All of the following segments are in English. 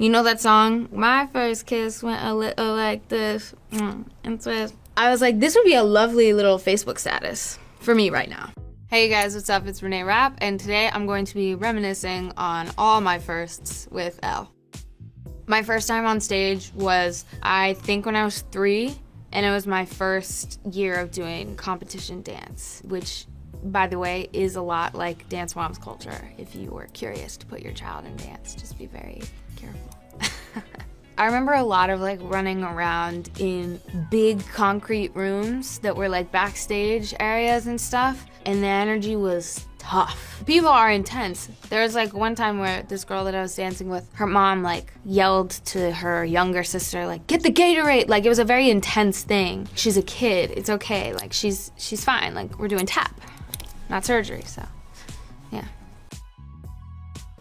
You know that song, My First Kiss Went a Little Like This, and suas. I was like, this would be a lovely little Facebook status for me right now. Hey guys, what's up? It's Reneé Rapp, and today I'm going to be reminiscing on all my firsts with Elle. My first time on stage was, I think, when I was 3, and it was my first year of doing competition dance, which, by the way, is a lot like Dance Moms culture. If you were curious to put your child in dance, just be very careful. I remember a lot of running around in big concrete rooms that were backstage areas and stuff, and the energy was tough. People are intense. There was one time where this girl that I was dancing with, her mom yelled to her younger sister, get the Gatorade. It was a very intense thing. She's a kid, it's okay. She's fine. We're doing tap, not surgery, so yeah.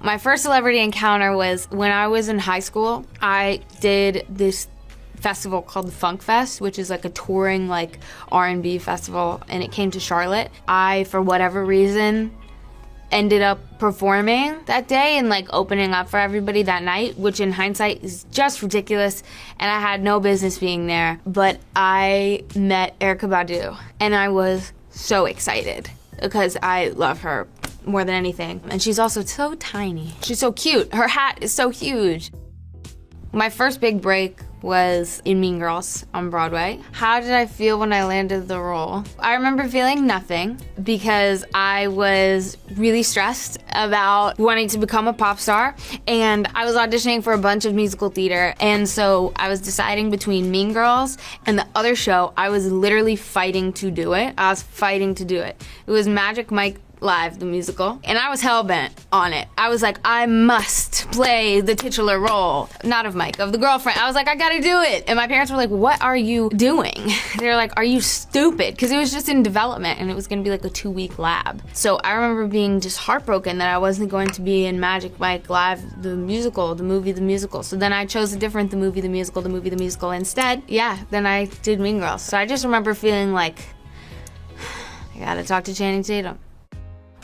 My first celebrity encounter was when I was in high school. I did this festival called the Funk Fest, which is a touring R&B festival, and it came to Charlotte. I, for whatever reason, ended up performing that day and opening up for everybody that night, which in hindsight is just ridiculous, and I had no business being there. But I met Erykah Badu, and I was so excited because I love her more than anything. And she's also so tiny. She's so cute. Her hat is so huge. My first big break was in Mean Girls on Broadway. How did I feel when I landed the role? I remember feeling nothing because I was really stressed about wanting to become a pop star, and I was auditioning for a bunch of musical theater, and so I was deciding between Mean Girls and the other show. I was literally fighting to do it. I was fighting to do it. It was Magic Mike Live, the musical, and I was hell-bent on it. I was I must play the titular role, not of Mike, of the girlfriend. I was I gotta do it. And my parents were what are you doing? They were are you stupid? Because it was just in development, and it was gonna be a 2-week lab. So I remember being just heartbroken that I wasn't going to be in Magic Mike Live, the musical, the movie, the musical. So then I chose a different the movie, the musical instead. Yeah, then I did Mean Girls. So I just remember feeling I gotta talk to Channing Tatum.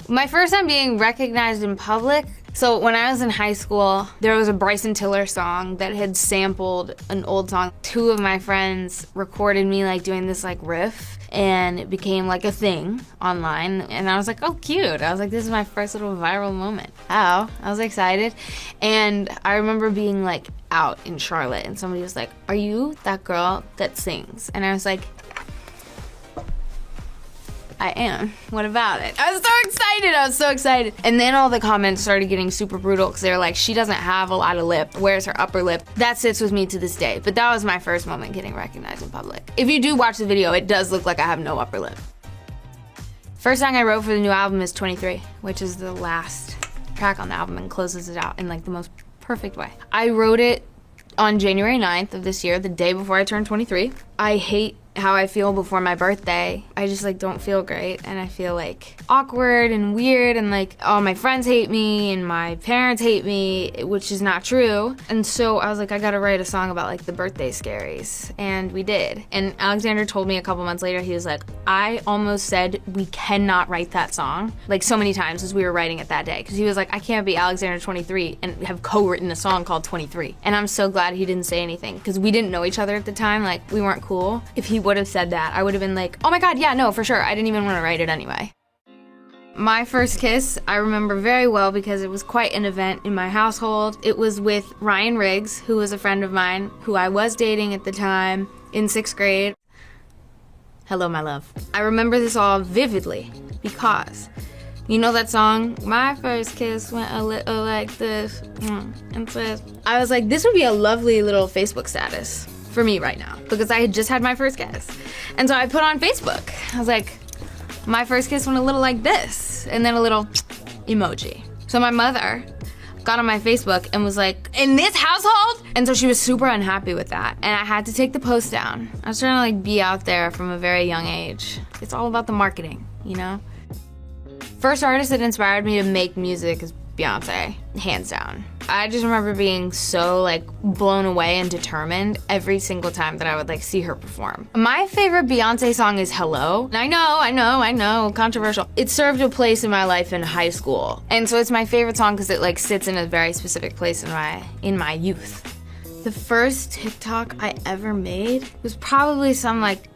My first time being recognized in public, so when I was in high school, there was a Bryson Tiller song that had sampled an old song. 2 of my friends recorded me doing this riff, and it became a thing online, and I was oh, cute. I was this is my first little viral moment. Oh, I was excited. And I remember being out in Charlotte, and somebody was are you that girl that sings? And I was I am. What about it? I was so excited. And then all the comments started getting super brutal because they were she doesn't have a lot of lip. Where's her upper lip? That sits with me to this day. But that was my first moment getting recognized in public. If you do watch the video, it does look like I have no upper lip. First song I wrote for the new album is 23, which is the last track on the album and closes it out in the most perfect way. I wrote it on January 9th of this year, the day before I turned 23. I hate how I feel before my birthday. I just don't feel great, and I feel awkward and weird, and all my friends hate me and my parents hate me, which is not true. And so I was I gotta write a song about the birthday scaries, and we did. And Alexander told me a couple months later, he was I almost said we cannot write that song so many times as we were writing it that day, because he was I can't be Alexander 23 and have co-written a song called 23. And I'm so glad he didn't say anything, because we didn't know each other at the time. We weren't cool. If he would have said that, I would have been oh my god, yeah, no, for sure. I didn't even want to write it anyway. My first kiss, I remember very well because it was quite an event in my household. It was with Ryan Riggs, who was a friend of mine, who I was dating at the time, in 6th grade. Hello, my love. I remember this all vividly because you know that song, My First Kiss Went a Little Like This, and suas. I was this would be a lovely little Facebook status for me right now, because I had just had my first kiss. And so I put on Facebook, I was my first kiss went a little like this, and then a little emoji. So my mother got on my Facebook and was in this household? And so she was super unhappy with that, and I had to take the post down. I was trying to be out there from a very young age. It's all about the marketing, you know? First artist that inspired me to make music is Beyonce, hands down. I just remember being so like blown away and determined every single time that I would like see her perform. My favorite Beyonce song is Hello. I know, controversial. It served a place in my life in high school. And so it's my favorite song because it like sits in a very specific place in my youth. The first TikTok I ever made was probably some like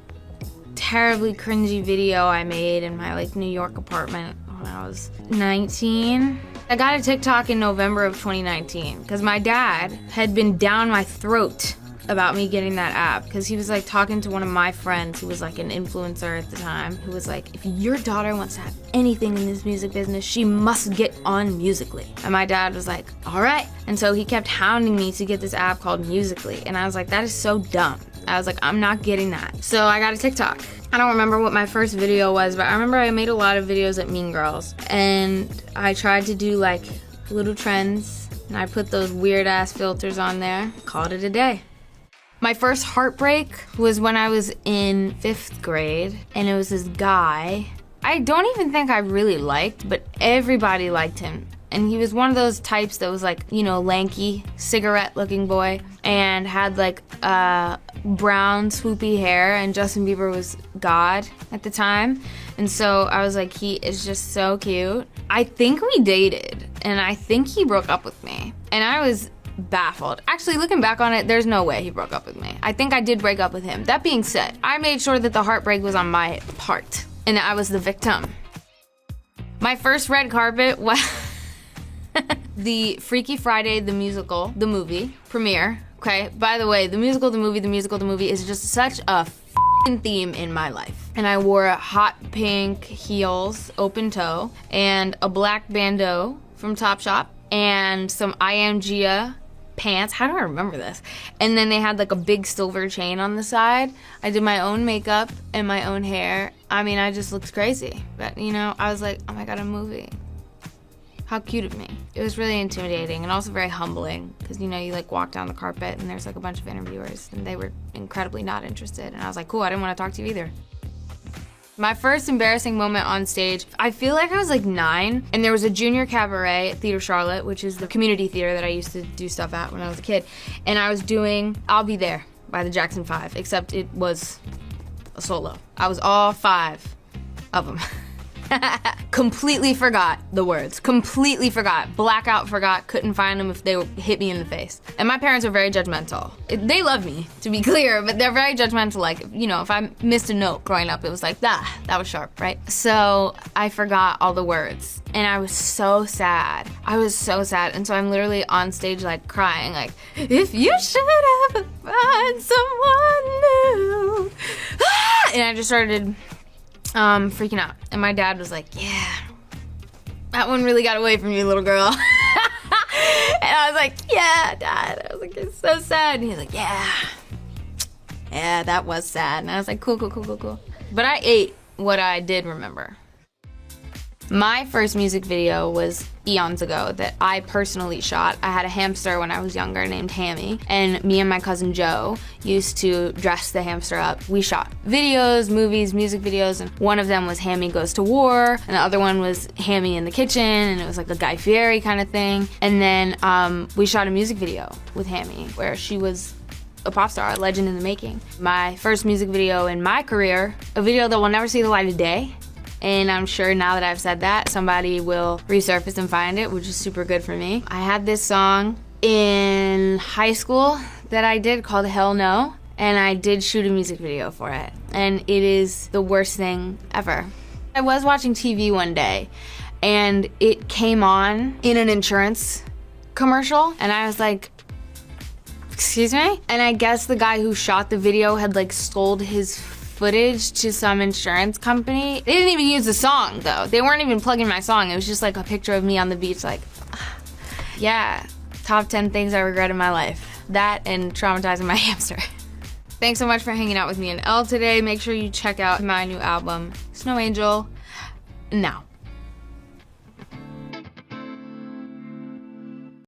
terribly cringy video I made in my like New York apartment when I was 19. I got a TikTok in November of 2019 because my dad had been down my throat about me getting that app because he was like talking to one of my friends who was like an influencer at the time who was like, if your daughter wants to have anything in this music business, she must get on Musical.ly. And my dad was like, all right. And so he kept hounding me to get this app called Musical.ly. And I was like, that is so dumb. I was like, I'm not getting that. So I got a TikTok. I don't remember what my first video was, but I remember I made a lot of videos at Mean Girls. And I tried to do like little trends. And I put those weird ass filters on there. Called it a day. My first heartbreak was when I was in 5th grade, and it was this guy I don't even think I really liked, but everybody liked him. And he was one of those types that was like, you know, lanky, cigarette-looking boy, and had like brown, swoopy hair, and Justin Bieber was God at the time. And so I was like, he is just so cute. I think we dated, and I think he broke up with me. And I was baffled. Actually, looking back on it, there's no way he broke up with me. I think I did break up with him. That being said, I made sure that the heartbreak was on my part, and I was the victim. My first red carpet was the Freaky Friday, the musical, the movie premiere. Okay, by the way, the musical, the movie is just such a f***ing theme in my life. And I wore hot pink heels, open toe, and a black bandeau from Topshop, and some IMGA pants. How do I remember this? And then they had like a big silver chain on the side. I did my own makeup and my own hair. I mean, I just looked crazy. But, you know, I was like, oh my God, a movie. How cute of me. It was really intimidating and also very humbling because, you know, you like walk down the carpet and there's like a bunch of interviewers and they were incredibly not interested. And I was like, cool, I didn't want to talk to you either. My first embarrassing moment on stage, I feel like I was like 9, and there was a junior cabaret at Theater Charlotte, which is the community theater that I used to do stuff at when I was a kid. And I was doing I'll Be There by the Jackson 5, except it was a solo. I was all 5 of them. Completely forgot the words. Completely forgot. Blackout forgot. Couldn't find them if they hit me in the face. And my parents are very judgmental. They love me, to be clear, but they're very judgmental. Like, you know, if I missed a note growing up, it was like, that was sharp, right? So I forgot all the words. And I was so sad. I was so sad. And so I'm literally on stage, like, crying, like, if you should ever find someone new. And I just started freaking out. And my dad was like, yeah, that one really got away from you, little girl. And I was like, yeah, Dad. I was like, it's so sad. And he was like, yeah, that was sad. And I was like, cool. But I ate what I did remember. My first music video was eons ago that I personally shot. I had a hamster when I was younger named Hammy, and me and my cousin Joe used to dress the hamster up. We shot videos, movies, music videos, and one of them was Hammy Goes to War, and the other one was Hammy in the Kitchen, and it was like a Guy Fieri kind of thing. And then we shot a music video with Hammy where she was a pop star, a legend in the making. My first music video in my career, a video that will never see the light of day. And I'm sure now that I've said that, somebody will resurface and find it, which is super good for me. I had this song in high school that I did called Hell No, and I did shoot a music video for it. And it is the worst thing ever. I was watching TV one day, and it came on in an insurance commercial, and I was like, excuse me? And I guess the guy who shot the video had like sold his footage to some insurance company. They didn't even use the song though. They weren't even plugging my song. It was just like a picture of me on the beach like, yeah, top 10 things I regret in my life. That and traumatizing my hamster. Thanks so much for hanging out with me and Elle today. Make sure you check out my new album, Snow Angel, now.